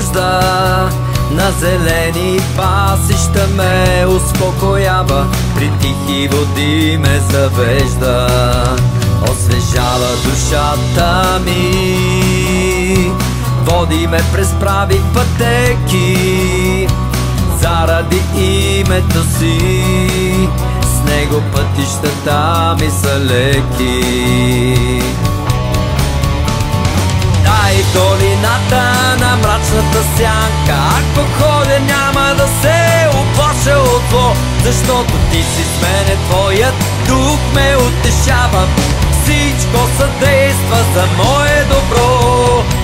нужда. На зелени пасища ме успокоява, при тихи води ме завежда. Освежава душата ми, води ме през прави пътеки. Заради името си, с него пътищата ми са леки. Дай в долината на мрачната сянка, ако ходя няма да се оплаша от зло, защото ти си с мене, твоят дух ме утешава. Всичко съдейства за мое добро.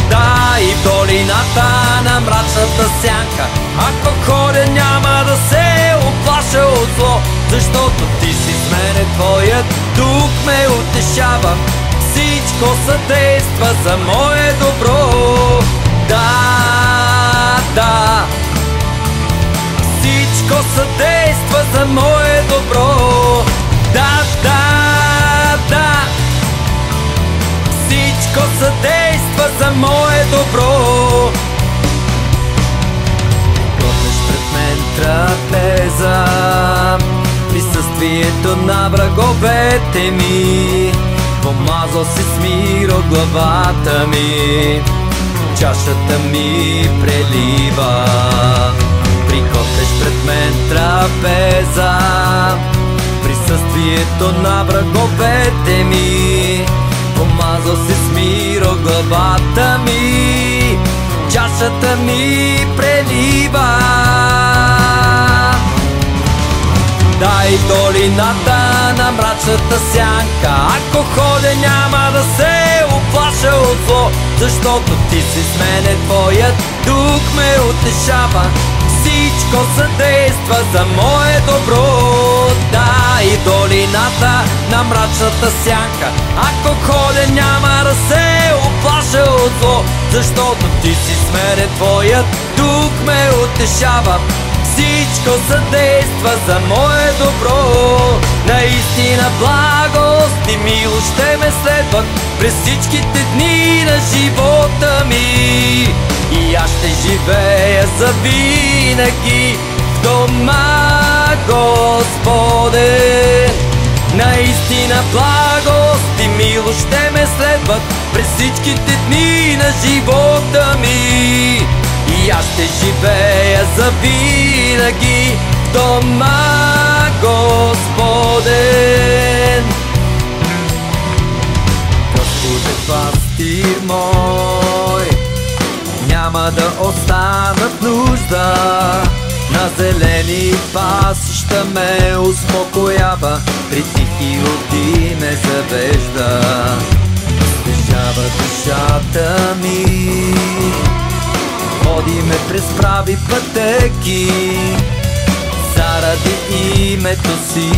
Да, и в долината на мрачната сянка, ако ходя няма да се оплаша от зло, защото ти си с мене, твоят дух ме утешава. Всичко съдейства за мое добро. Да, да, всичко съдейства за мое добро. Да, да, да, всичко съдейства за мое добро. Готвиш пред мен трапеза, присъствието на враговете ми. Помазал си с миро главата ми, чашата ми прелива. Приготвяш пред мен трапеза, присъствието на враговете ми. Помазал си с миро главата ми, чашата ми прелива. Дай в долината на мрачната сянка, ако ходя няма да се оплаша от зло, защото ти си с мене, твоят дух ме утешава. Всичко съдейства за мое добро. Дай в долината на мрачната сянка, ако ходя няма да се оплаша от зло, защото ти си с мене, твоят дух ме утешава. Всичко съдейства за мое добро. Наистина благост и милост ще ме следват през всичките дни на живота ми. И аз ще живея завинаги в дома Господен. Наистина благост и милост ще ме следват през всичките дни на живота ми. И аз ще живея завинаги в дома Господен. Господе, пастир мой, няма да остана в нужда. На зелени пасища ме успокоява, при тихи води ме завежда. Освежава душата ми, води ме през прави пътеки. Заради името си,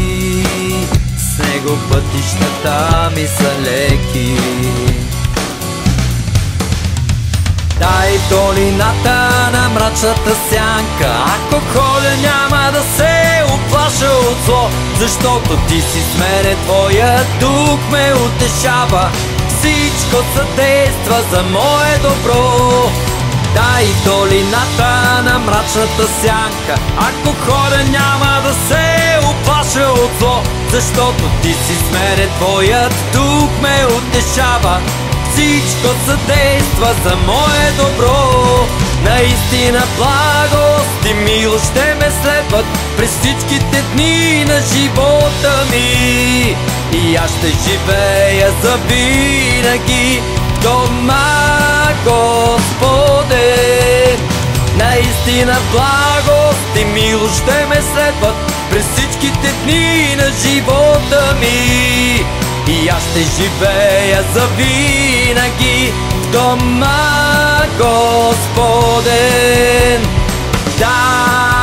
с него пътищата ми са леки. Дай в долината на мрачната сянка, ако ходя няма да се оплаша от зло, защото ти си с мене, твоят дух ме утешава. Всичко съдейства за мое добро. Дай в долината на мрачната сянка, ако ходя няма да се оплаша от зло, защото ти си с мене, твоят дух ме утешава. Всичко съдейства за мое добро. Наистина благост и милост ще ме следват през всичките дни на живота ми. И аз ще живея завинаги в дома Господен. Наистина благост и милост ще ме следват през всичките дни на живота ми. И аз ще живея завинаги в дома Господен. Да.